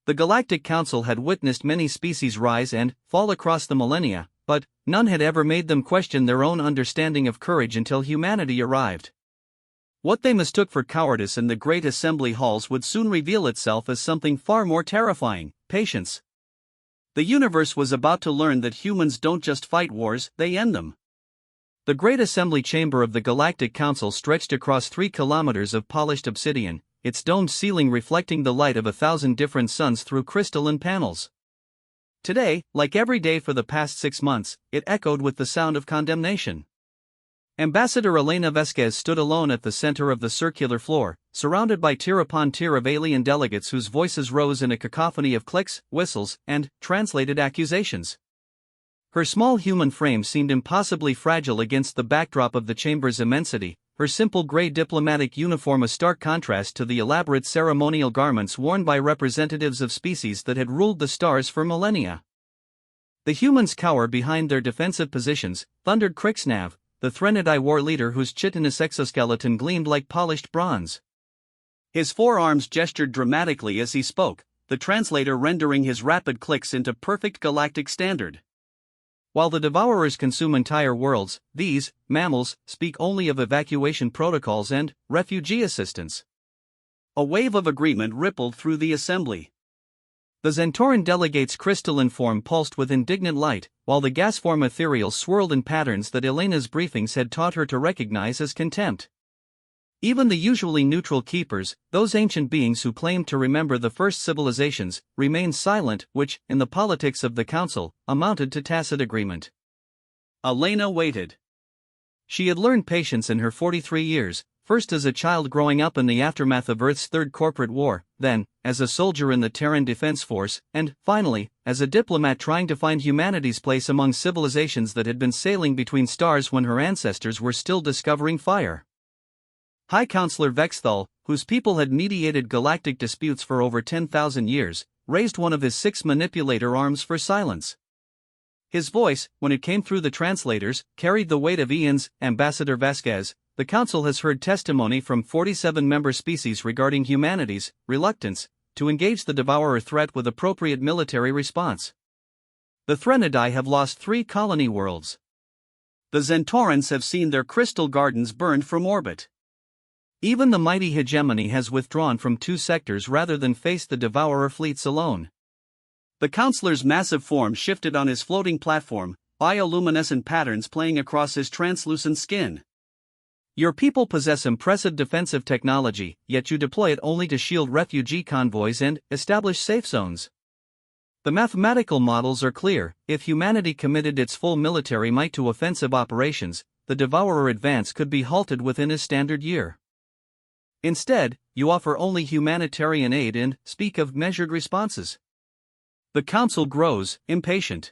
The Galactic Council had witnessed many species rise and fall across the millennia, but none had ever made them question their own understanding of courage until humanity arrived. What they mistook for cowardice in the great assembly halls would soon reveal itself as something far more terrifying: patience. The universe was about to learn that humans don't just fight wars, they end them. The great assembly chamber of the Galactic Council stretched across 3 kilometers of polished obsidian, its domed ceiling reflecting the light of 1,000 different suns through crystalline panels. Today, like every day for the past 6 months, it echoed with the sound of condemnation. Ambassador Elena Vesquez stood alone at the center of the circular floor, surrounded by tier upon tier of alien delegates whose voices rose in a cacophony of clicks, whistles, and translated accusations. Her small human frame seemed impossibly fragile against the backdrop of the chamber's immensity, her simple gray diplomatic uniform a stark contrast to the elaborate ceremonial garments worn by representatives of species that had ruled the stars for millennia. The humans cower behind their defensive positions, thundered Crixnav, the HFY War leader whose chitinous exoskeleton gleamed like polished bronze. His forearms gestured dramatically as he spoke, the translator rendering his rapid clicks into perfect galactic standard. While the Devourers consume entire worlds, these mammals speak only of evacuation protocols and refugee assistance. A wave of agreement rippled through the assembly. The Zentoran delegates' crystalline form pulsed with indignant light, while the gas form ethereal swirled in patterns that Elena's briefings had taught her to recognize as contempt. Even the usually neutral keepers, those ancient beings who claimed to remember the first civilizations, remained silent, which, in the politics of the council, amounted to tacit agreement. Elena waited. She had learned patience in her 43 years, first as a child growing up in the aftermath of Earth's third corporate war, then, as a soldier in the Terran Defense Force, and, finally, as a diplomat trying to find humanity's place among civilizations that had been sailing between stars when her ancestors were still discovering fire. High Counselor Vexthal, whose people had mediated galactic disputes for over 10,000 years, raised one of his 6 manipulator arms for silence. His voice, when it came through the translators, carried the weight of Ian's. Ambassador Vasquez, the Council has heard testimony from 47 member species regarding humanity's reluctance to engage the Devourer threat with appropriate military response. The Threnodai have lost 3 colony worlds. The Zentorans have seen their crystal gardens burned from orbit. Even the mighty hegemony has withdrawn from 2 sectors rather than face the Devourer fleets alone. The Counselor's massive form shifted on his floating platform, bioluminescent patterns playing across his translucent skin. Your people possess impressive defensive technology, yet you deploy it only to shield refugee convoys and establish safe zones. The mathematical models are clear: if humanity committed its full military might to offensive operations, the Devourer advance could be halted within a standard year. Instead, you offer only humanitarian aid and speak of measured responses. The Council grows, impatient.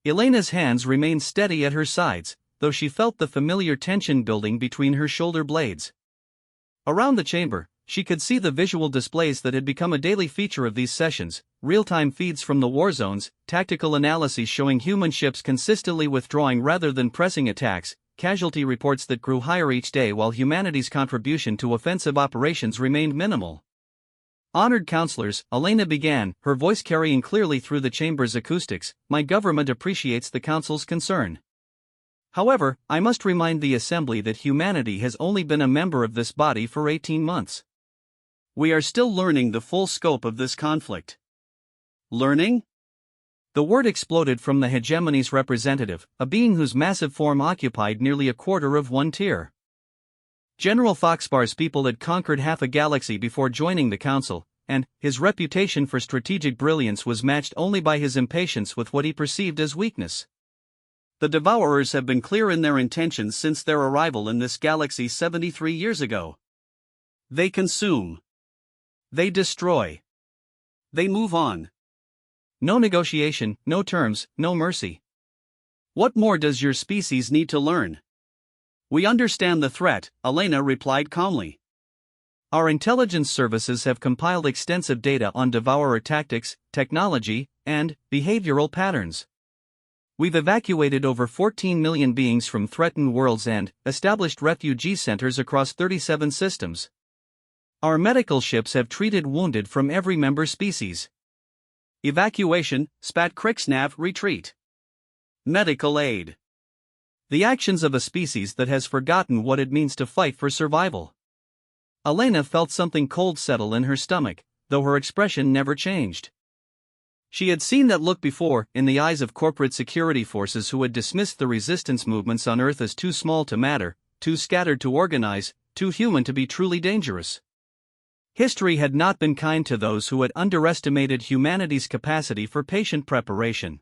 Elena's hands remained steady at her sides, though she felt the familiar tension building between her shoulder blades. Around the chamber, she could see the visual displays that had become a daily feature of these sessions: real-time feeds from the war zones, tactical analyses showing human ships consistently withdrawing rather than pressing attacks, casualty reports that grew higher each day while humanity's contribution to offensive operations remained minimal. Honored counselors, Elena began, her voice carrying clearly through the chamber's acoustics, my government appreciates the Council's concern. However, I must remind the Assembly that humanity has only been a member of this body for 18 months. We are still learning the full scope of this conflict. Learning? The word exploded from the hegemony's representative, a being whose massive form occupied nearly a quarter of 1 tier. General Foxbar's people had conquered half a galaxy before joining the Council, and his reputation for strategic brilliance was matched only by his impatience with what he perceived as weakness. The Devourers have been clear in their intentions since their arrival in this galaxy 73 years ago. They consume. They destroy. They move on. No negotiation, no terms, no mercy. What more does your species need to learn? We understand the threat, Elena replied calmly. Our intelligence services have compiled extensive data on Devourer tactics, technology, and behavioral patterns. We've evacuated over 14 million beings from threatened worlds and established refugee centers across 37 systems. Our medical ships have treated wounded from every member species. Evacuation, spat Crixnav, retreat. Medical aid. The actions of a species that has forgotten what it means to fight for survival. Elena felt something cold settle in her stomach, though her expression never changed. She had seen that look before in the eyes of corporate security forces who had dismissed the resistance movements on Earth as too small to matter, too scattered to organize, too human to be truly dangerous. History had not been kind to those who had underestimated humanity's capacity for patient preparation.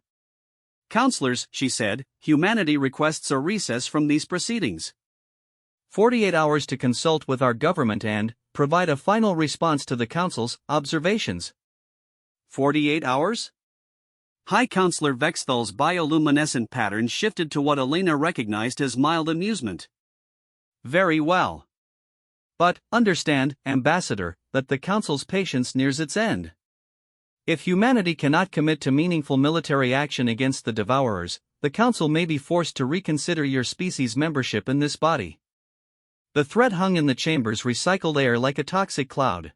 Counselors, she said, humanity requests a recess from these proceedings. 48 hours to consult with our government and provide a final response to the Council's observations. 48 hours? High Counselor Vexthal's bioluminescent pattern shifted to what Elena recognized as mild amusement. Very well. But, understand, Ambassador, that the Council's patience nears its end. If humanity cannot commit to meaningful military action against the Devourers, the Council may be forced to reconsider your species' membership in this body. The threat hung in the chamber's recycled air like a toxic cloud.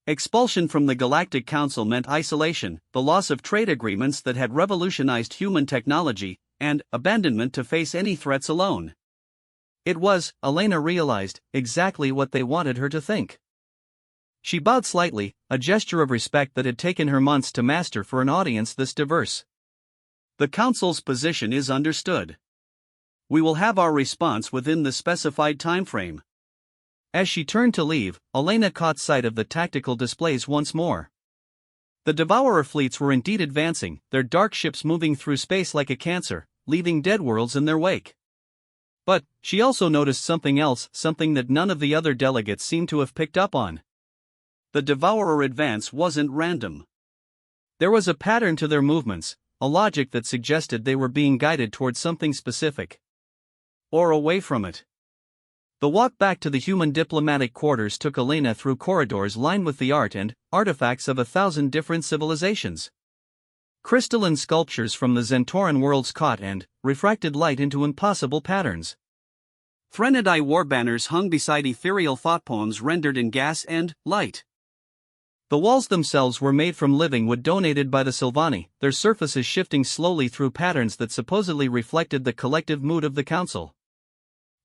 Expulsion from the Galactic Council meant isolation, the loss of trade agreements that had revolutionized human technology, and abandonment to face any threats alone. It was, Elena realized, exactly what they wanted her to think. She bowed slightly, a gesture of respect that had taken her months to master for an audience this diverse. The Council's position is understood. We will have our response within the specified time frame. As she turned to leave, Elena caught sight of the tactical displays once more. The Devourer fleets were indeed advancing, their dark ships moving through space like a cancer, leaving dead worlds in their wake. But she also noticed something else, something that none of the other delegates seemed to have picked up on. The Devourer advance wasn't random. There was a pattern to their movements, a logic that suggested they were being guided towards something specific. Or away from it. The walk back to the human diplomatic quarters took Elena through corridors lined with the art and artifacts of 1,000 different civilizations. Crystalline sculptures from the Zentoran worlds caught and refracted light into impossible patterns. Threnodai war banners hung beside ethereal thought poems rendered in gas and light. The walls themselves were made from living wood donated by the Sylvani, their surfaces shifting slowly through patterns that supposedly reflected the collective mood of the Council.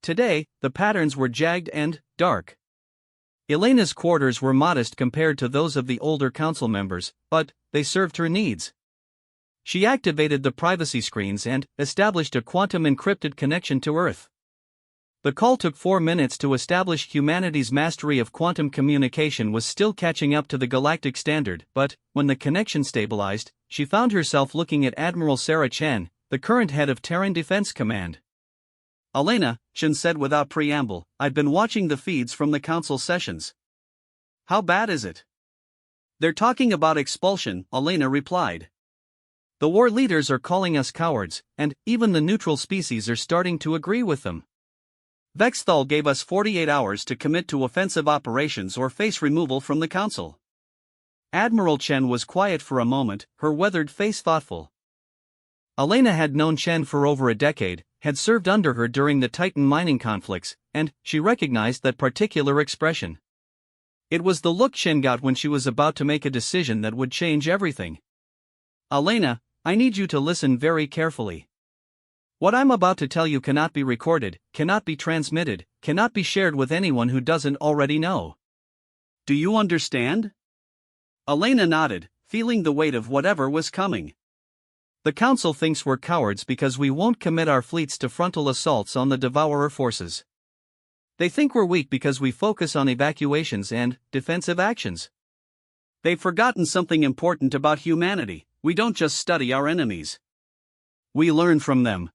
Today, the patterns were jagged and dark. Elena's quarters were modest compared to those of the older Council members, but they served her needs. She activated the privacy screens and established a quantum-encrypted connection to Earth. The call took 4 minutes to establish humanity's mastery of quantum communication was still catching up to the galactic standard, but, when the connection stabilized, she found herself looking at Admiral Sarah Chen, the current head of Terran Defense Command. Elena, Chen said without preamble, I've been watching the feeds from the Council sessions. How bad is it? They're talking about expulsion, Elena replied. The war leaders are calling us cowards, and even the neutral species are starting to agree with them. Vexthal gave us 48 hours to commit to offensive operations or face removal from the Council. Admiral Chen was quiet for a moment, her weathered face thoughtful. Elena had known Chen for over a decade, had served under her during the Titan mining conflicts, and she recognized that particular expression. It was the look Chen got when she was about to make a decision that would change everything. Elena, I need you to listen very carefully. What I'm about to tell you cannot be recorded, cannot be transmitted, cannot be shared with anyone who doesn't already know. Do you understand? Elena nodded, feeling the weight of whatever was coming. The Council thinks we're cowards because we won't commit our fleets to frontal assaults on the Devourer forces. They think we're weak because we focus on evacuations and defensive actions. They've forgotten something important about humanity. We don't just study our enemies. We learn from them.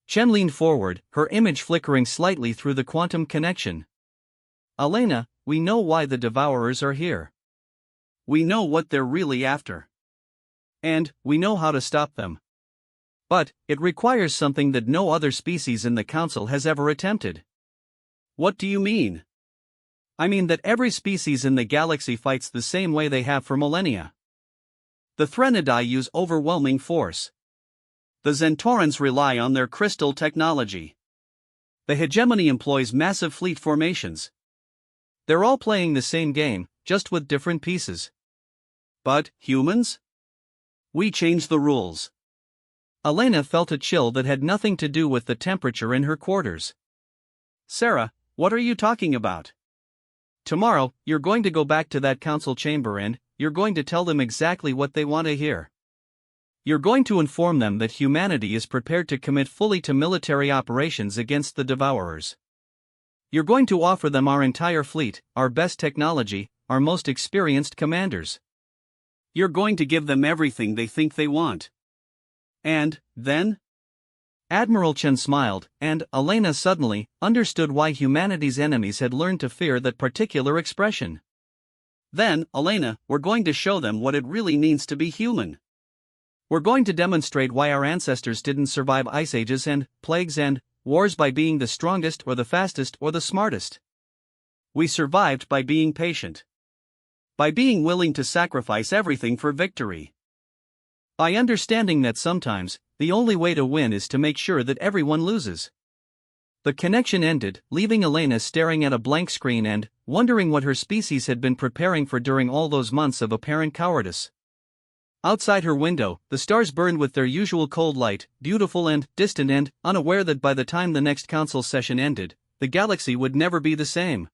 Chen leaned forward, her image flickering slightly through the quantum connection. Elena, we know why the Devourers are here. We know what they're really after. And we know how to stop them. But it requires something that no other species in the Council has ever attempted. What do you mean? I mean that every species in the galaxy fights the same way they have for millennia. The Threnodai use overwhelming force. The Zentorans rely on their crystal technology. The hegemony employs massive fleet formations. They're all playing the same game, just with different pieces. But, humans? We changed the rules. Elena felt a chill that had nothing to do with the temperature in her quarters. Sarah, what are you talking about? Tomorrow, you're going to go back to that council chamber and you're going to tell them exactly what they want to hear. You're going to inform them that humanity is prepared to commit fully to military operations against the Devourers. You're going to offer them our entire fleet, our best technology, our most experienced commanders. You're going to give them everything they think they want. And, then? Admiral Chen smiled, and Elena suddenly understood why humanity's enemies had learned to fear that particular expression. Then, Elena, we're going to show them what it really means to be human. We're going to demonstrate why our ancestors didn't survive ice ages and plagues and wars by being the strongest or the fastest or the smartest. We survived by being patient. By being willing to sacrifice everything for victory. By understanding that sometimes, the only way to win is to make sure that everyone loses. The connection ended, leaving Elena staring at a blank screen and wondering what her species had been preparing for during all those months of apparent cowardice. Outside her window, the stars burned with their usual cold light, beautiful and distant and unaware that by the time the next council session ended, the galaxy would never be the same.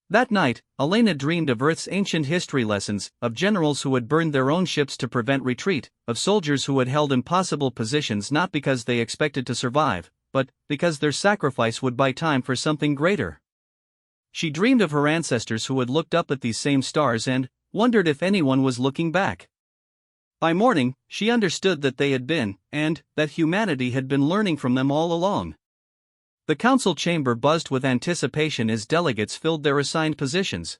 That night, Elena dreamed of Earth's ancient history lessons, of generals who had burned their own ships to prevent retreat, of soldiers who had held impossible positions not because they expected to survive, but because their sacrifice would buy time for something greater. She dreamed of her ancestors who had looked up at these same stars and wondered if anyone was looking back. By morning, she understood that they had been, and that humanity had been learning from them all along. The council chamber buzzed with anticipation as delegates filled their assigned positions.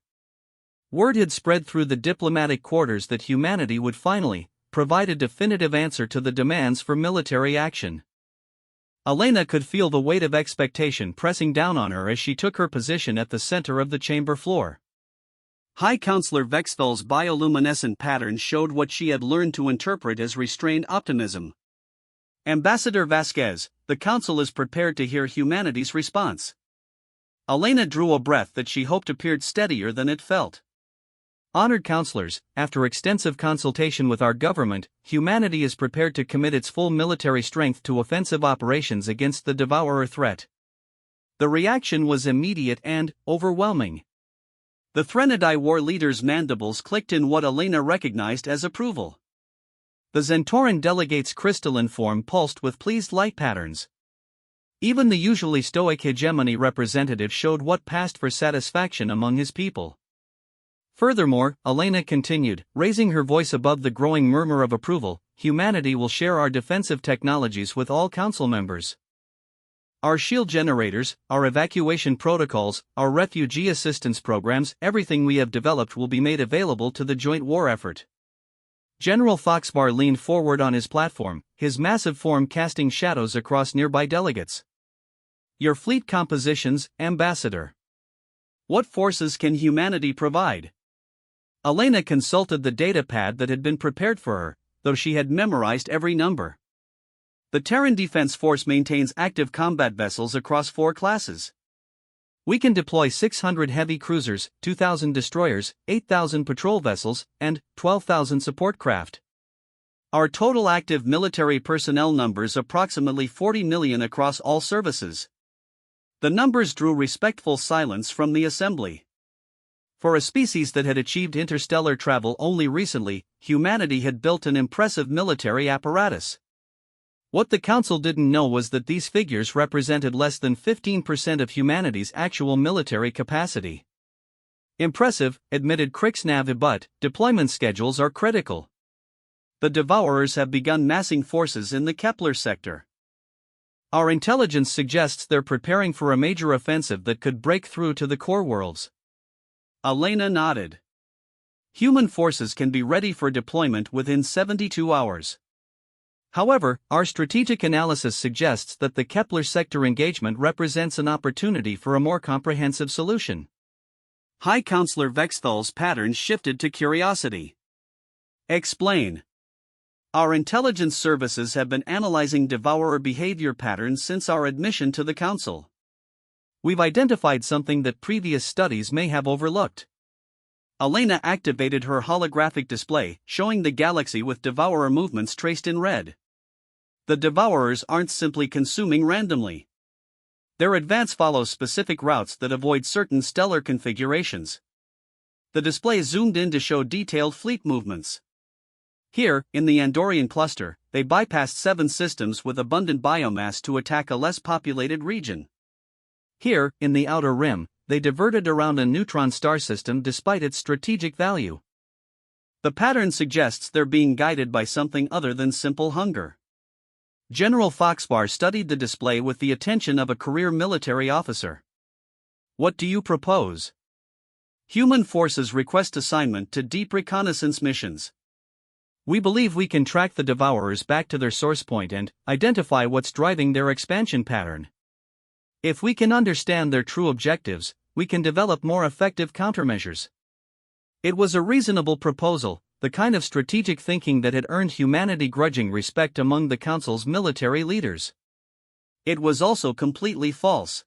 Word had spread through the diplomatic quarters that humanity would finally provide a definitive answer to the demands for military action. Elena could feel the weight of expectation pressing down on her as she took her position at the center of the chamber floor. High Counselor Vexfel's bioluminescent pattern showed what she had learned to interpret as restrained optimism. Ambassador Vasquez, the council is prepared to hear humanity's response. Elena drew a breath that she hoped appeared steadier than it felt. Honored counselors, after extensive consultation with our government, humanity is prepared to commit its full military strength to offensive operations against the Devourer threat. The reaction was immediate and overwhelming. The Threnodai war leader's mandibles clicked in what Elena recognized as approval. The Zentoran delegate's crystalline form pulsed with pleased light patterns. Even the usually stoic hegemony representative showed what passed for satisfaction among his people. Furthermore, Elena continued, raising her voice above the growing murmur of approval, humanity will share our defensive technologies with all council members. Our shield generators, our evacuation protocols, our refugee assistance programs, everything we have developed will be made available to the joint war effort. General Foxbar leaned forward on his platform, his massive form casting shadows across nearby delegates. Your fleet compositions, Ambassador. What forces can humanity provide? Elena consulted the datapad that had been prepared for her, though she had memorized every number. The Terran Defense Force maintains active combat vessels across 4 classes. We can deploy 600 heavy cruisers, 2,000 destroyers, 8,000 patrol vessels, and 12,000 support craft. Our total active military personnel numbers approximately 40 million across all services. The numbers drew respectful silence from the assembly. For a species that had achieved interstellar travel only recently, humanity had built an impressive military apparatus. What the council didn't know was that these figures represented less than 15% of humanity's actual military capacity. Impressive, admitted Crixnav, but deployment schedules are critical. The Devourers have begun massing forces in the Kepler sector. Our intelligence suggests they're preparing for a major offensive that could break through to the core worlds. Elena nodded. Human forces can be ready for deployment within 72 hours. However, our strategic analysis suggests that the Kepler sector engagement represents an opportunity for a more comprehensive solution. High Counselor Vexthal's pattern shifted to curiosity. Explain. Our intelligence services have been analyzing Devourer behavior patterns since our admission to the Council. We've identified something that previous studies may have overlooked. Elena activated her holographic display, showing the galaxy with devourer movements traced in red. The devourers aren't simply consuming randomly. Their advance follows specific routes that avoid certain stellar configurations. The display zoomed in to show detailed fleet movements. Here, in the Andorian cluster, they bypassed 7 systems with abundant biomass to attack a less populated region. Here, in the Outer Rim, they diverted around a neutron star system despite its strategic value. The pattern suggests they're being guided by something other than simple hunger. General Foxbar studied the display with the attention of a career military officer. What do you propose? Human forces request assignment to deep reconnaissance missions. We believe we can track the devourers back to their source point and identify what's driving their expansion pattern. If we can understand their true objectives, we can develop more effective countermeasures. It was a reasonable proposal, the kind of strategic thinking that had earned humanity grudging respect among the Council's military leaders. It was also completely false.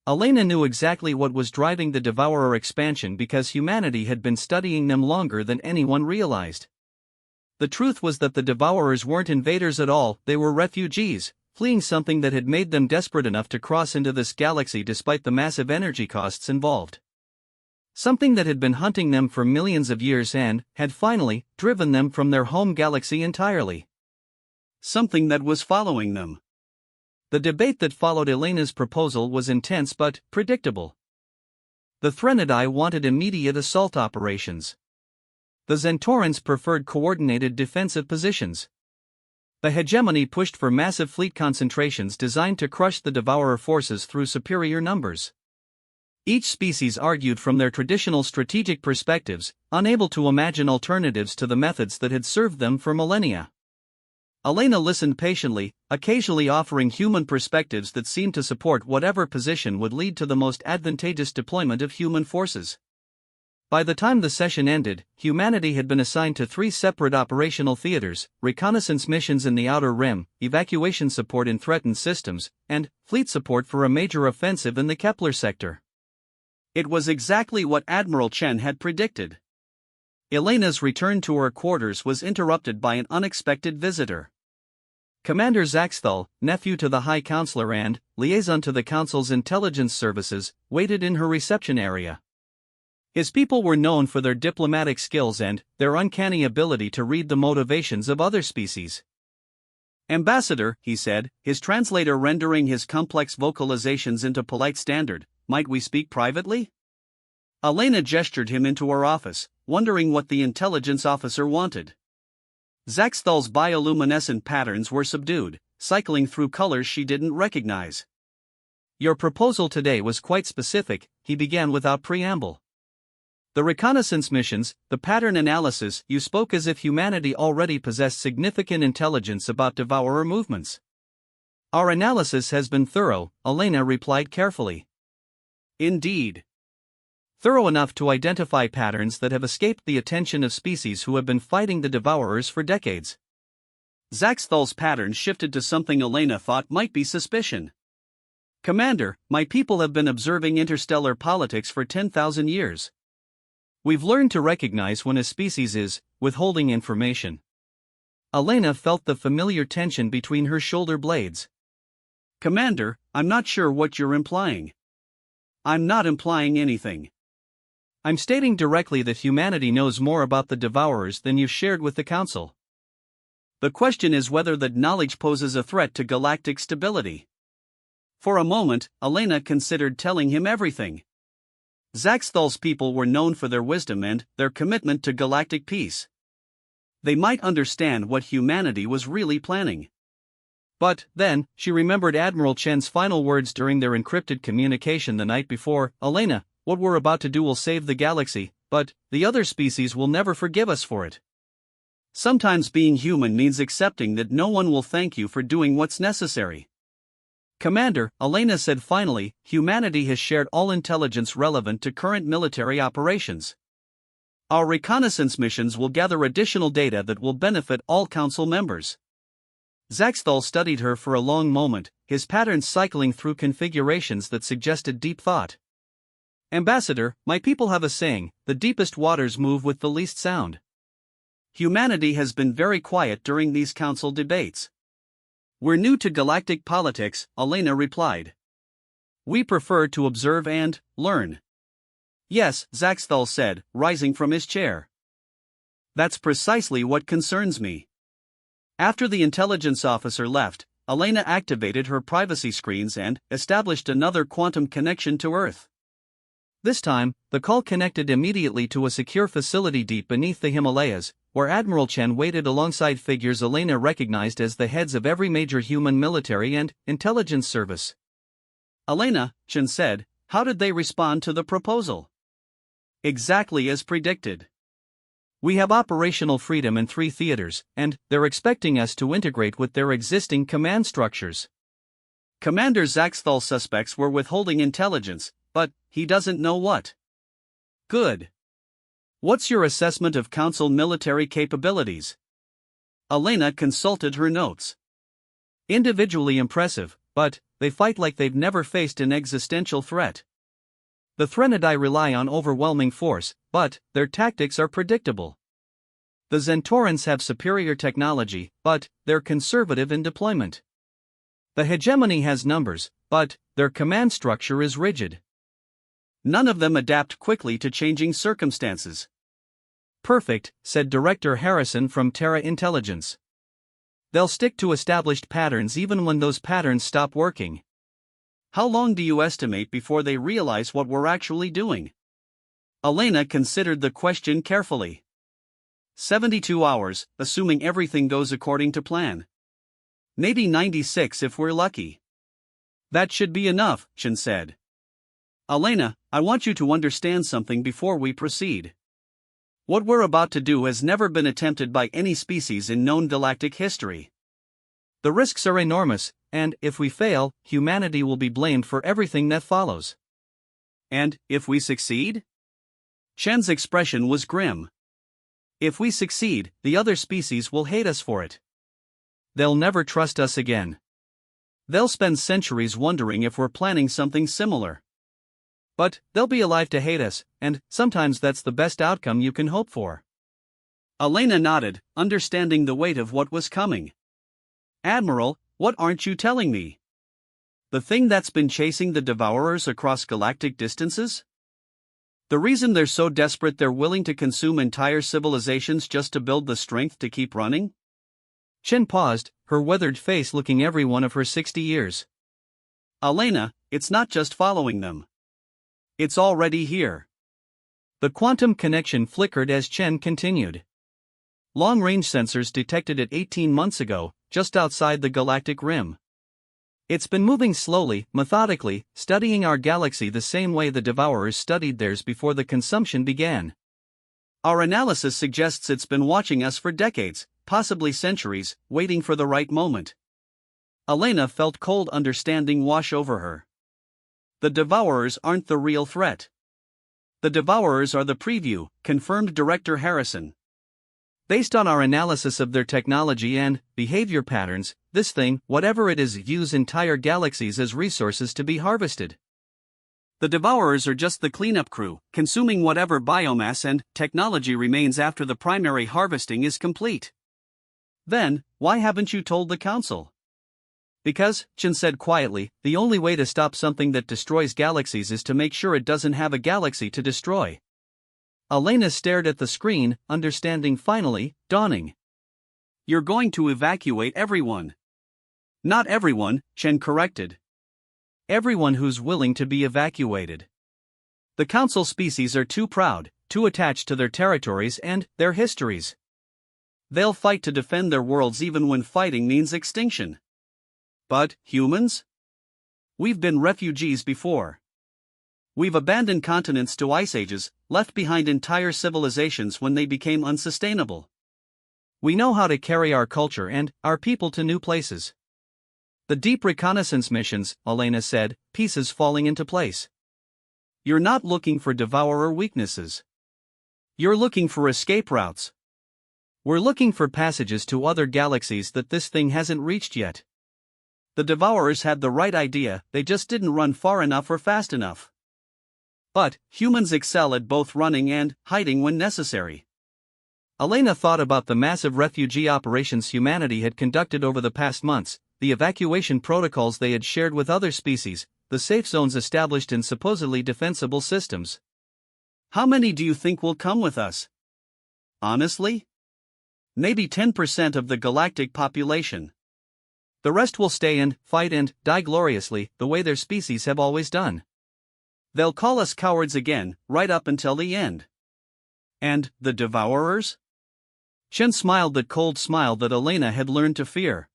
Elena knew exactly what was driving the devourer expansion because humanity had been studying them longer than anyone realized. The truth was that the devourers weren't invaders at all, they were refugees, fleeing something that had made them desperate enough to cross into this galaxy despite the massive energy costs involved. Something that had been hunting them for millions of years and had finally driven them from their home galaxy entirely. Something that was following them. The debate that followed Elena's proposal was intense but predictable. The Threnodai wanted immediate assault operations. The Zentorans preferred coordinated defensive positions. The hegemony pushed for massive fleet concentrations designed to crush the devourer forces through superior numbers. Each species argued from their traditional strategic perspectives, unable to imagine alternatives to the methods that had served them for millennia. Elena listened patiently, occasionally offering human perspectives that seemed to support whatever position would lead to the most advantageous deployment of human forces. By the time the session ended, humanity had been assigned to 3 separate operational theaters: reconnaissance missions in the Outer Rim, evacuation support in threatened systems, and fleet support for a major offensive in the Kepler sector. It was exactly what Admiral Chen had predicted. Elena's return to her quarters was interrupted by an unexpected visitor. Commander Zaxthal, nephew to the High Counselor and liaison to the Council's intelligence services, waited in her reception area. His people were known for their diplomatic skills and their uncanny ability to read the motivations of other species. "Ambassador," he said, his translator rendering his complex vocalizations into polite standard, "might we speak privately?" Elena gestured him into her office, wondering what the intelligence officer wanted. Zaxthal's bioluminescent patterns were subdued, cycling through colors she didn't recognize. "Your proposal today was quite specific," he began without preamble. "The reconnaissance missions, the pattern analysis, you spoke as if humanity already possessed significant intelligence about devourer movements." "Our analysis has been thorough," Elena replied carefully. "Indeed. Thorough enough to identify patterns that have escaped the attention of species who have been fighting the devourers for decades." Zaxthal's pattern shifted to something Elena thought might be suspicion. "Commander, my people have been observing interstellar politics for 10,000 years. We've learned to recognize when a species is withholding information." Elena felt the familiar tension between her shoulder blades. "Commander, I'm not sure what you're implying." "I'm not implying anything. I'm stating directly that humanity knows more about the devourers than you've shared with the Council. The question is whether that knowledge poses a threat to galactic stability." For a moment, Elena considered telling him everything. Zaxthal's people were known for their wisdom and their commitment to galactic peace. They might understand what humanity was really planning. But then, she remembered Admiral Chen's final words during their encrypted communication the night before: "Elena, what we're about to do will save the galaxy, but the other species will never forgive us for it." Sometimes being human means accepting that no one will thank you for doing what's necessary. "Commander," Elena said finally, "humanity has shared all intelligence relevant to current military operations. Our reconnaissance missions will gather additional data that will benefit all Council members." Zaxthal studied her for a long moment, his patterns cycling through configurations that suggested deep thought. Ambassador, my people have a saying, the deepest waters move with the least sound. Humanity has been very quiet during these council debates. We're new to galactic politics, Elena replied. We prefer to observe and learn. Yes, Zaxthal said, rising from his chair. That's precisely what concerns me. After the intelligence officer left, Elena activated her privacy screens and established another quantum connection to Earth. This time, the call connected immediately to a secure facility deep beneath the Himalayas, where Admiral Chen waited alongside figures Elena recognized as the heads of every major human military and intelligence service. Elena, Chen said, how did they respond to the proposal? Exactly as predicted. We have operational freedom in 3 theaters, and they're expecting us to integrate with their existing command structures. Commander Zaxthal suspects we're withholding intelligence, but he doesn't know what. Good. What's your assessment of Council military capabilities? Elena consulted her notes. Individually impressive, but they fight like they've never faced an existential threat. The Threnodai rely on overwhelming force, but their tactics are predictable. The Zentorans have superior technology, but they're conservative in deployment. The hegemony has numbers, but their command structure is rigid. None of them adapt quickly to changing circumstances. Perfect, said Director Harrison from Terra Intelligence. They'll stick to established patterns even when those patterns stop working. How long do you estimate before they realize what we're actually doing? Elena considered the question carefully. 72 hours, assuming everything goes according to plan. Maybe 96 if we're lucky. That should be enough, Chen said. Elena, I want you to understand something before we proceed. What we're about to do has never been attempted by any species in known galactic history. The risks are enormous, and if we fail, humanity will be blamed for everything that follows. And if we succeed? Chen's expression was grim. If we succeed, the other species will hate us for it. They'll never trust us again. They'll spend centuries wondering if we're planning something similar. But they'll be alive to hate us, and sometimes that's the best outcome you can hope for. Elena nodded, understanding the weight of what was coming. Admiral, what aren't you telling me? The thing that's been chasing the Devourers across galactic distances? The reason they're so desperate they're willing to consume entire civilizations just to build the strength to keep running? Chen paused, her weathered face looking every one of her 60 years. Elena, it's not just following them. It's already here. The quantum connection flickered as Chen continued. Long-range sensors detected it 18 months ago, just outside the galactic rim. It's been moving slowly, methodically, studying our galaxy the same way the Devourers studied theirs before the consumption began. Our analysis suggests it's been watching us for decades, possibly centuries, waiting for the right moment. Elena felt cold understanding wash over her. The Devourers aren't the real threat. The Devourers are the preview, confirmed Director Harrison. Based on our analysis of their technology and behavior patterns, this thing, whatever it is, views entire galaxies as resources to be harvested. The Devourers are just the cleanup crew, consuming whatever biomass and technology remains after the primary harvesting is complete. Then, why haven't you told the Council? Because, Chen said quietly, the only way to stop something that destroys galaxies is to make sure it doesn't have a galaxy to destroy. Elena stared at the screen, understanding finally, dawning. You're going to evacuate everyone. Not everyone, Chen corrected. Everyone who's willing to be evacuated. The Council species are too proud, too attached to their territories and their histories. They'll fight to defend their worlds even when fighting means extinction. But, humans? We've been refugees before. We've abandoned continents to ice ages, left behind entire civilizations when they became unsustainable. We know how to carry our culture and our people to new places. The deep reconnaissance missions, Elena said, pieces falling into place. You're not looking for Devourer weaknesses. You're looking for escape routes. We're looking for passages to other galaxies that this thing hasn't reached yet. The Devourers had the right idea, they just didn't run far enough or fast enough. But humans excel at both running and hiding when necessary. Elena thought about the massive refugee operations humanity had conducted over the past months, the evacuation protocols they had shared with other species, the safe zones established in supposedly defensible systems. How many do you think will come with us? Honestly? Maybe 10% of the galactic population. The rest will stay and fight and die gloriously, the way their species have always done. They'll call us cowards again, right up until the end. And the Devourers? Chen smiled that cold smile that Elena had learned to fear.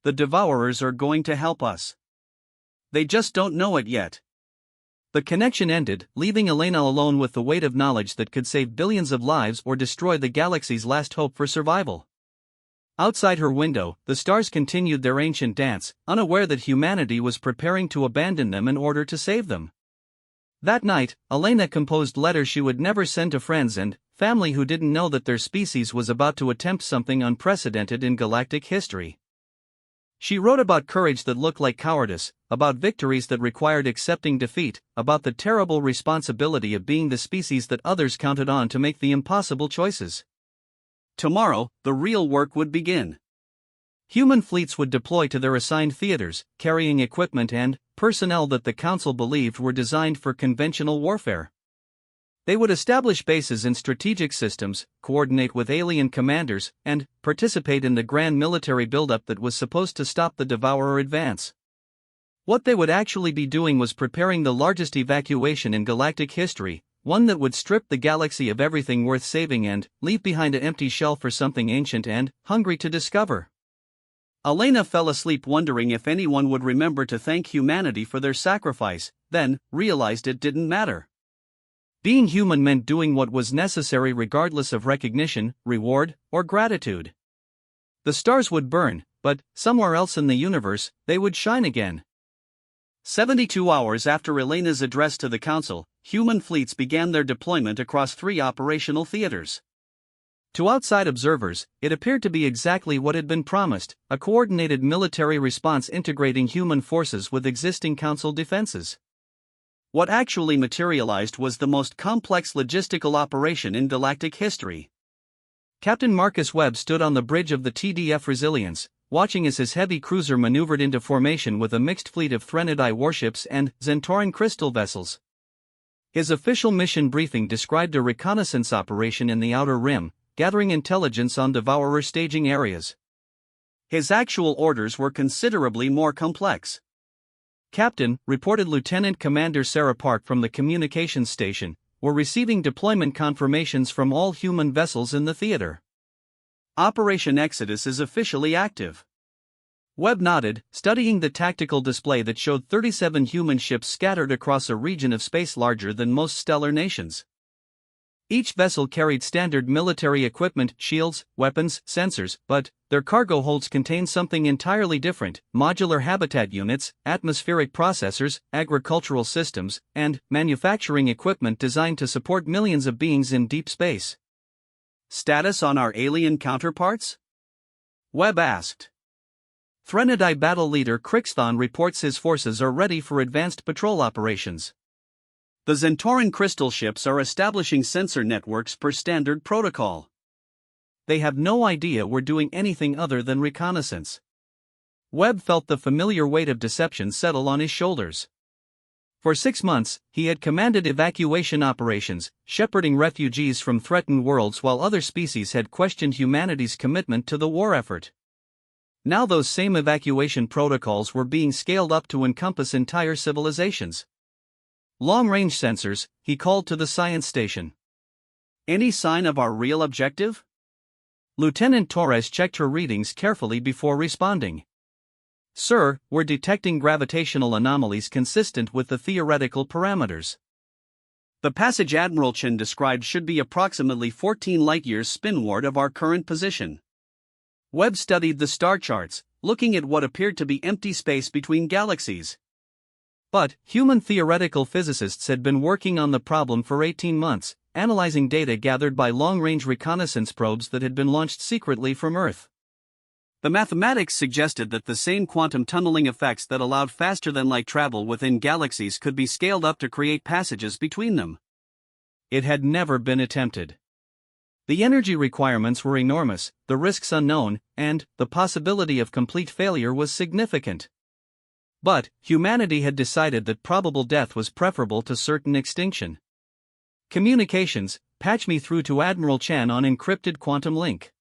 The Devourers are going to help us. They just don't know it yet. The connection ended, leaving Elena alone with the weight of knowledge that could save billions of lives or destroy the galaxy's last hope for survival. Outside her window, the stars continued their ancient dance, unaware that humanity was preparing to abandon them in order to save them. That night, Elena composed letters she would never send to friends and family who didn't know that their species was about to attempt something unprecedented in galactic history. She wrote about courage that looked like cowardice, about victories that required accepting defeat, about the terrible responsibility of being the species that others counted on to make the impossible choices. Tomorrow, the real work would begin. Human fleets would deploy to their assigned theaters, carrying equipment and personnel that the Council believed were designed for conventional warfare. They would establish bases in strategic systems, coordinate with alien commanders, and participate in the grand military buildup that was supposed to stop the Devourer advance. What they would actually be doing was preparing the largest evacuation in galactic history, one that would strip the galaxy of everything worth saving and leave behind an empty shell for something ancient and hungry to discover. Elena fell asleep wondering if anyone would remember to thank humanity for their sacrifice, then realized it didn't matter. Being human meant doing what was necessary regardless of recognition, reward, or gratitude. The stars would burn, but somewhere else in the universe, they would shine again. 72 hours after Elena's address to the Council, human fleets began their deployment across 3 operational theaters. To outside observers, it appeared to be exactly what had been promised, a coordinated military response integrating human forces with existing Council defenses. What actually materialized was the most complex logistical operation in galactic history. Captain Marcus Webb stood on the bridge of the TDF Resilience, watching as his heavy cruiser maneuvered into formation with a mixed fleet of Threnodai warships and Zentauran crystal vessels. His official mission briefing described a reconnaissance operation in the Outer Rim, gathering intelligence on Devourer staging areas. His actual orders were considerably more complex. Captain, reported Lieutenant Commander Sarah Park from the communications station, were receiving deployment confirmations from all human vessels in the theater. Operation Exodus is officially active. Webb nodded, studying the tactical display that showed 37 human ships scattered across a region of space larger than most stellar nations. Each vessel carried standard military equipment, shields, weapons, sensors, but their cargo holds contained something entirely different: modular habitat units, atmospheric processors, agricultural systems, and manufacturing equipment designed to support millions of beings in deep space. Status on our alien counterparts? Webb asked. Threnodai battle leader Crixthon reports his forces are ready for advanced patrol operations. The Zentauran crystal ships are establishing sensor networks per standard protocol. They have no idea we're doing anything other than reconnaissance. Webb felt the familiar weight of deception settle on his shoulders. For 6 months, he had commanded evacuation operations, shepherding refugees from threatened worlds while other species had questioned humanity's commitment to the war effort. Now those same evacuation protocols were being scaled up to encompass entire civilizations. Long-range sensors, he called to the science station. Any sign of our real objective? Lieutenant Torres checked her readings carefully before responding. Sir, we're detecting gravitational anomalies consistent with the theoretical parameters. The passage Admiral Chen described should be approximately 14 light-years spinward of our current position. Webb studied the star charts, looking at what appeared to be empty space between galaxies. But human theoretical physicists had been working on the problem for 18 months, analyzing data gathered by long-range reconnaissance probes that had been launched secretly from Earth. The mathematics suggested that the same quantum tunneling effects that allowed faster-than-light travel within galaxies could be scaled up to create passages between them. It had never been attempted. The energy requirements were enormous, the risks unknown, and the possibility of complete failure was significant. But humanity had decided that probable death was preferable to certain extinction. Communications, patch me through to Admiral Chen on encrypted quantum link.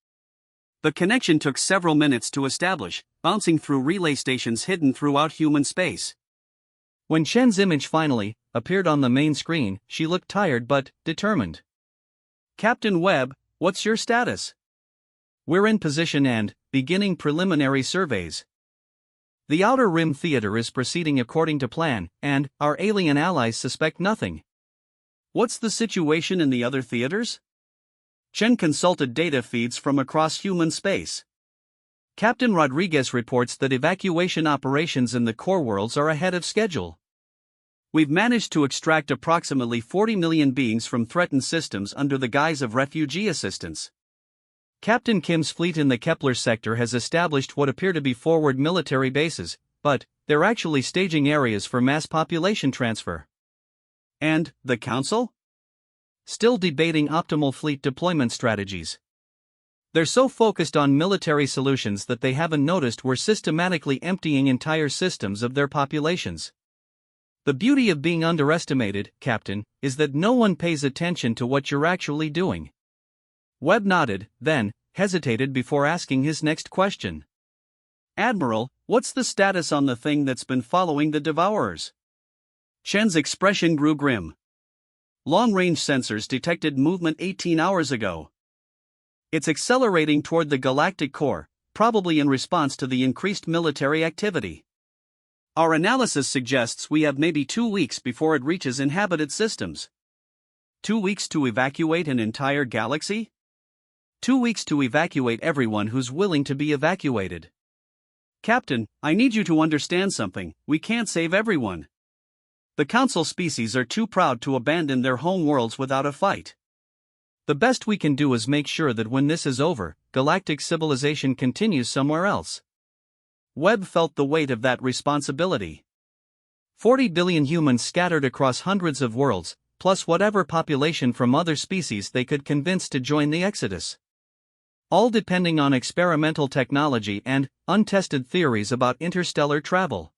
The connection took several minutes to establish, bouncing through relay stations hidden throughout human space. When Chen's image finally appeared on the main screen, she looked tired but determined. Captain Webb, what's your status? We're in position and beginning preliminary surveys. The Outer Rim Theater is proceeding according to plan, and our alien allies suspect nothing. What's the situation in the other theaters? Chen consulted data feeds from across human space. Captain Rodriguez reports that evacuation operations in the core worlds are ahead of schedule. We've managed to extract approximately 40 million beings from threatened systems under the guise of refugee assistance. Captain Kim's fleet in the Kepler sector has established what appear to be forward military bases, but they're actually staging areas for mass population transfer. And the Council? Still debating optimal fleet deployment strategies. They're so focused on military solutions that they haven't noticed we're systematically emptying entire systems of their populations. The beauty of being underestimated, Captain, is that no one pays attention to what you're actually doing. Webb nodded, then hesitated before asking his next question. Admiral, what's the status on the thing that's been following the Devourers? Chen's expression grew grim. Long-range sensors detected movement 18 hours ago. It's accelerating toward the galactic core, probably in response to the increased military activity. Our analysis suggests we have maybe 2 weeks before it reaches inhabited systems. 2 weeks to evacuate an entire galaxy? 2 weeks to evacuate everyone who's willing to be evacuated. Captain, I need you to understand something, we can't save everyone. The Council species are too proud to abandon their home worlds without a fight. The best we can do is make sure that when this is over, galactic civilization continues somewhere else. Webb felt the weight of that responsibility. 40 billion humans scattered across hundreds of worlds, plus whatever population from other species they could convince to join the Exodus. All depending on experimental technology and untested theories about interstellar travel.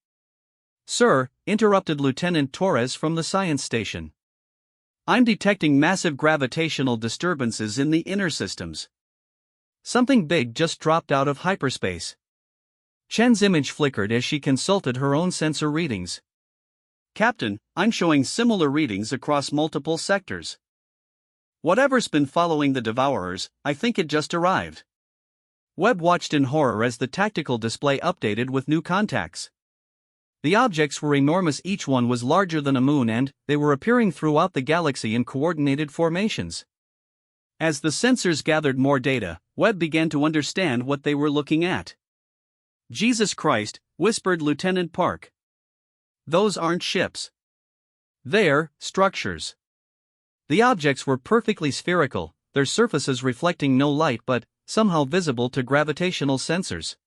Sir, interrupted Lieutenant Torres from the science station. I'm detecting massive gravitational disturbances in the inner systems. Something big just dropped out of hyperspace. Chen's image flickered as she consulted her own sensor readings. Captain, I'm showing similar readings across multiple sectors. Whatever's been following the Devourers, I think it just arrived. Webb watched in horror as the tactical display updated with new contacts. The objects were enormous, each one was larger than a moon, and they were appearing throughout the galaxy in coordinated formations. As the sensors gathered more data, Webb began to understand what they were looking at. Jesus Christ, whispered Lieutenant Park. Those aren't ships. They're structures. The objects were perfectly spherical, their surfaces reflecting no light but somehow visible to gravitational sensors.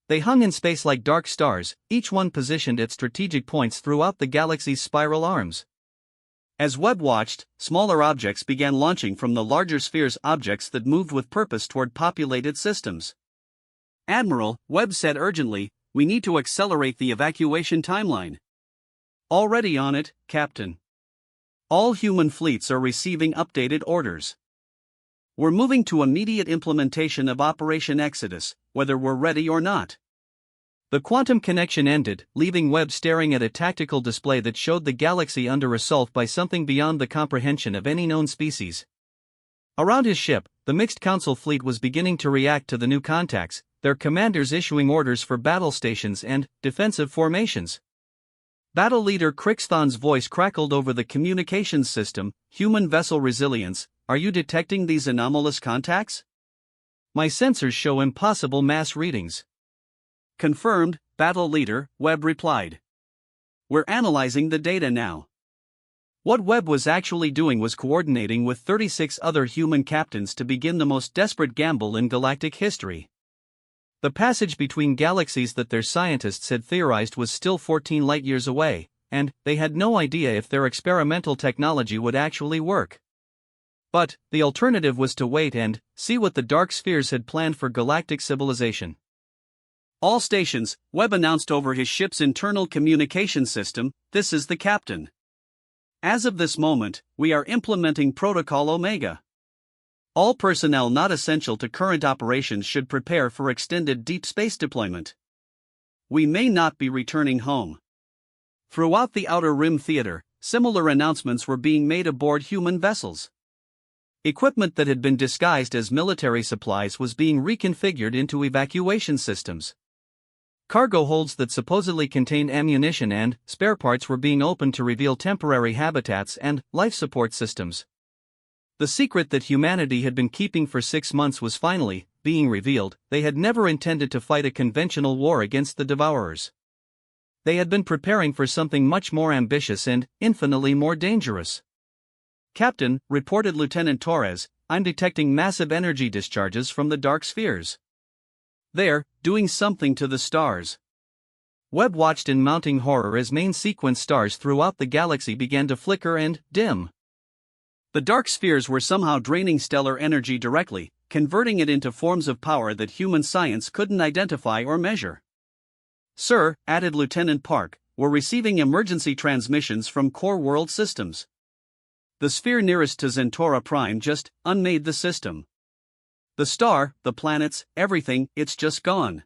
They hung in space like dark stars, each one positioned at strategic points throughout the galaxy's spiral arms. As Webb watched, smaller objects began launching from the larger spheres, objects that moved with purpose toward populated systems. Admiral, Webb said urgently, we need to accelerate the evacuation timeline. Already on it, Captain. All human fleets are receiving updated orders. We're moving to immediate implementation of Operation Exodus, whether we're ready or not. The quantum connection ended, leaving Webb staring at a tactical display that showed the galaxy under assault by something beyond the comprehension of any known species. Around his ship, the mixed council fleet was beginning to react to the new contacts, their commanders issuing orders for battle stations and defensive formations. Battle leader Crixthon's voice crackled over the communications system. Human vessel resilience, are you detecting these anomalous contacts? My sensors show impossible mass readings. Confirmed, battle leader, Webb replied. We're analyzing the data now. What Webb was actually doing was coordinating with 36 other human captains to begin the most desperate gamble in galactic history. The passage between galaxies that their scientists had theorized was still 14 light-years away, and they had no idea if their experimental technology would actually work. But the alternative was to wait and see what the Dark Spheres had planned for galactic civilization. All stations, Webb announced over his ship's internal communication system, "This is the captain. As of this moment, we are implementing Protocol Omega. All personnel not essential to current operations should prepare for extended deep space deployment. We may not be returning home." Throughout the Outer Rim Theater, similar announcements were being made aboard human vessels. Equipment that had been disguised as military supplies was being reconfigured into evacuation systems. Cargo holds that supposedly contained ammunition and spare parts were being opened to reveal temporary habitats and life support systems. The secret that humanity had been keeping for 6 months was finally being revealed. They had never intended to fight a conventional war against the Devourers. They had been preparing for something much more ambitious and infinitely more dangerous. "Captain," reported Lieutenant Torres, "I'm detecting massive energy discharges from the Dark Spheres. They're doing something to the stars." Webb watched in mounting horror as main sequence stars throughout the galaxy began to flicker and dim. The Dark Spheres were somehow draining stellar energy directly, converting it into forms of power that human science couldn't identify or measure. "Sir," added Lieutenant Park, "we're receiving emergency transmissions from core world systems. The sphere nearest to Zentora Prime just unmade the system. The star, the planets, everything, it's just gone."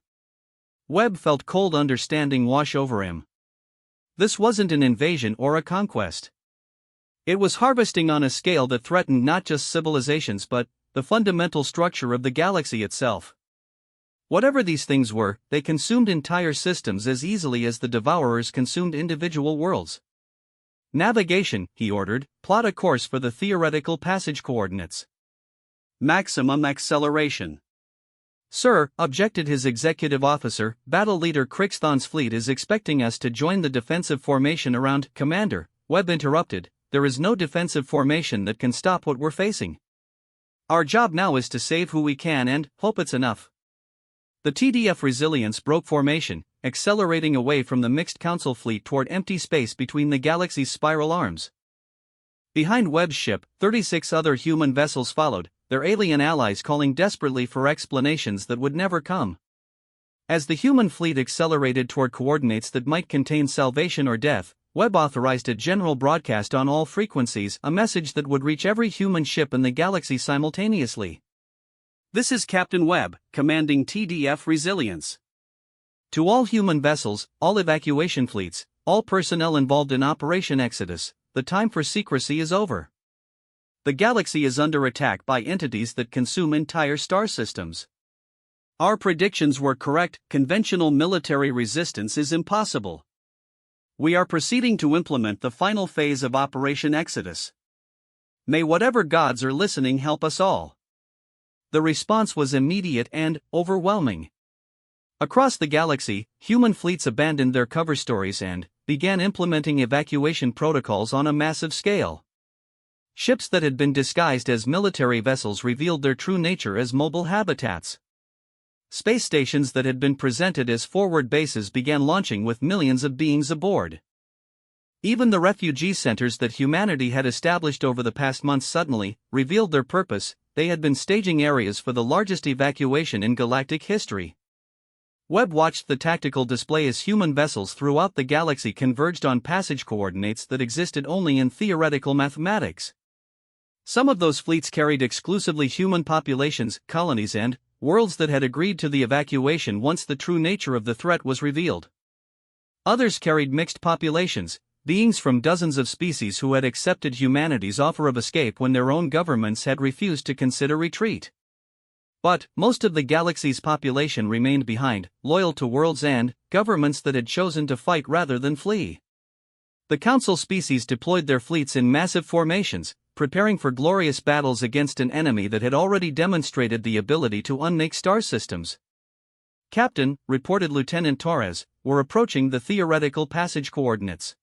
Webb felt cold understanding wash over him. This wasn't an invasion or a conquest. It was harvesting on a scale that threatened not just civilizations but the fundamental structure of the galaxy itself. Whatever these things were, they consumed entire systems as easily as the Devourers consumed individual worlds. "Navigation," he ordered, "plot a course for the theoretical passage coordinates." "Maximum acceleration." "Sir," objected his executive officer, "Battle Leader Crixthon's fleet is expecting us to join the defensive formation around." "Commander," Webb interrupted, "there is no defensive formation that can stop what we're facing. Our job now is to save who we can and hope it's enough." The TDF Resilience broke formation, accelerating away from the mixed council fleet toward empty space between the galaxy's spiral arms. Behind Webb's ship, 36 other human vessels followed, their alien allies calling desperately for explanations that would never come. As the human fleet accelerated toward coordinates that might contain salvation or death, Webb authorized a general broadcast on all frequencies, a message that would reach every human ship in the galaxy simultaneously. "This is Captain Webb, commanding TDF Resilience. To all human vessels, all evacuation fleets, all personnel involved in Operation Exodus, the time for secrecy is over. The galaxy is under attack by entities that consume entire star systems. Our predictions were correct, conventional military resistance is impossible. We are proceeding to implement the final phase of Operation Exodus. May whatever gods are listening help us all." The response was immediate and overwhelming. Across the galaxy, human fleets abandoned their cover stories and began implementing evacuation protocols on a massive scale. Ships that had been disguised as military vessels revealed their true nature as mobile habitats. Space stations that had been presented as forward bases began launching with millions of beings aboard. Even the refugee centers that humanity had established over the past months suddenly revealed their purpose. They had been staging areas for the largest evacuation in galactic history. Webb watched the tactical display as human vessels throughout the galaxy converged on passage coordinates that existed only in theoretical mathematics. Some of those fleets carried exclusively human populations, colonies, and worlds that had agreed to the evacuation once the true nature of the threat was revealed. Others carried mixed populations, beings from dozens of species who had accepted humanity's offer of escape when their own governments had refused to consider retreat. But most of the galaxy's population remained behind, loyal to worlds and governments that had chosen to fight rather than flee. The Council species deployed their fleets in massive formations, preparing for glorious battles against an enemy that had already demonstrated the ability to unmake star systems. "Captain," reported Lieutenant Torres, "we're approaching the theoretical passage coordinates.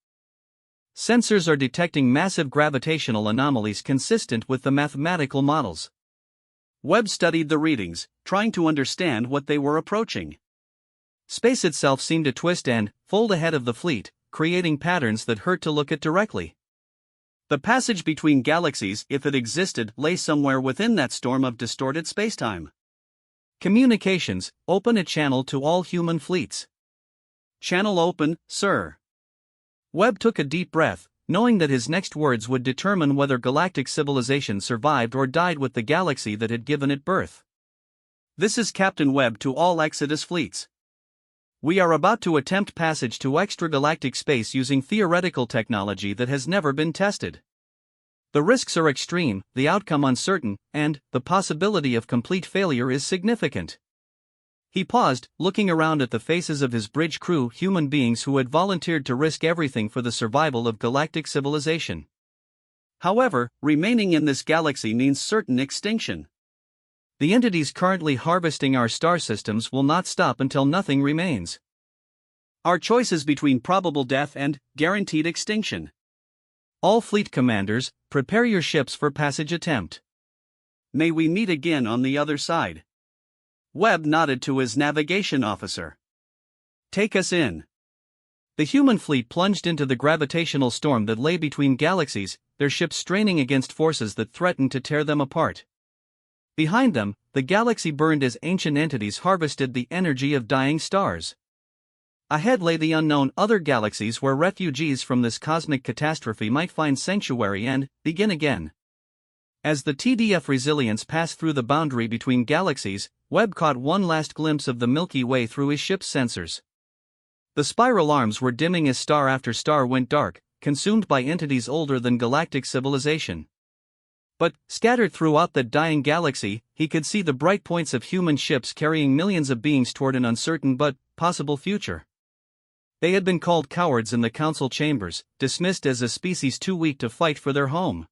Sensors are detecting massive gravitational anomalies consistent with the mathematical models. Webb studied the readings, trying to understand what they were approaching. Space itself seemed to twist and fold ahead of the fleet, creating patterns that hurt to look at directly. The passage between galaxies, if it existed, lay somewhere within that storm of distorted spacetime. Communications, open a channel to all human fleets. Channel open, sir. Webb took a deep breath, knowing that his next words would determine whether galactic civilization survived or died with the galaxy that had given it birth. This is Captain Webb to all Exodus fleets. We are about to attempt passage to extragalactic space using theoretical technology that has never been tested. The risks are extreme, the outcome uncertain, and the possibility of complete failure is significant. He paused, looking around at the faces of his bridge crew, human beings who had volunteered to risk everything for the survival of galactic civilization. However, remaining in this galaxy means certain extinction. The entities currently harvesting our star systems will not stop until nothing remains. Our choice is between probable death and guaranteed extinction. All fleet commanders, prepare your ships for passage attempt. May we meet again on the other side. Webb nodded to his navigation officer. Take us in. The human fleet plunged into the gravitational storm that lay between galaxies, their ships straining against forces that threatened to tear them apart. Behind them, the galaxy burned as ancient entities harvested the energy of dying stars. Ahead lay the unknown other galaxies where refugees from this cosmic catastrophe might find sanctuary and begin again. As the TDF Resilience passed through the boundary between galaxies, Webb caught one last glimpse of the Milky Way through his ship's sensors. The spiral arms were dimming as star after star went dark, consumed by entities older than galactic civilization. But, scattered throughout the dying galaxy, he could see the bright points of human ships carrying millions of beings toward an uncertain but possible future. They had been called cowards in the council chambers, dismissed as a species too weak to fight for their home.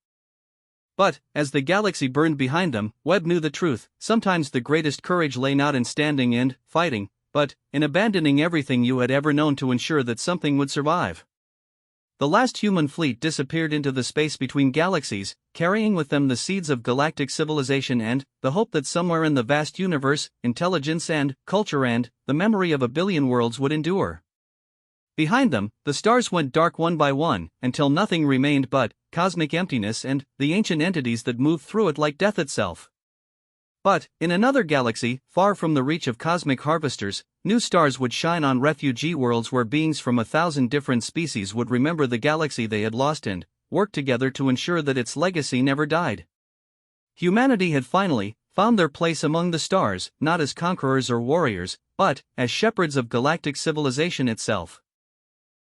But, as the galaxy burned behind them, Webb knew the truth. Sometimes the greatest courage lay not in standing and fighting, but in abandoning everything you had ever known to ensure that something would survive. The last human fleet disappeared into the space between galaxies, carrying with them the seeds of galactic civilization and the hope that somewhere in the vast universe, intelligence and culture and the memory of a billion worlds would endure. Behind them, the stars went dark one by one, until nothing remained but cosmic emptiness and the ancient entities that moved through it like death itself. But, in another galaxy, far from the reach of cosmic harvesters, new stars would shine on refugee worlds where beings from 1,000 different species would remember the galaxy they had lost and work together to ensure that its legacy never died. Humanity had finally found their place among the stars, not as conquerors or warriors, but as shepherds of galactic civilization itself.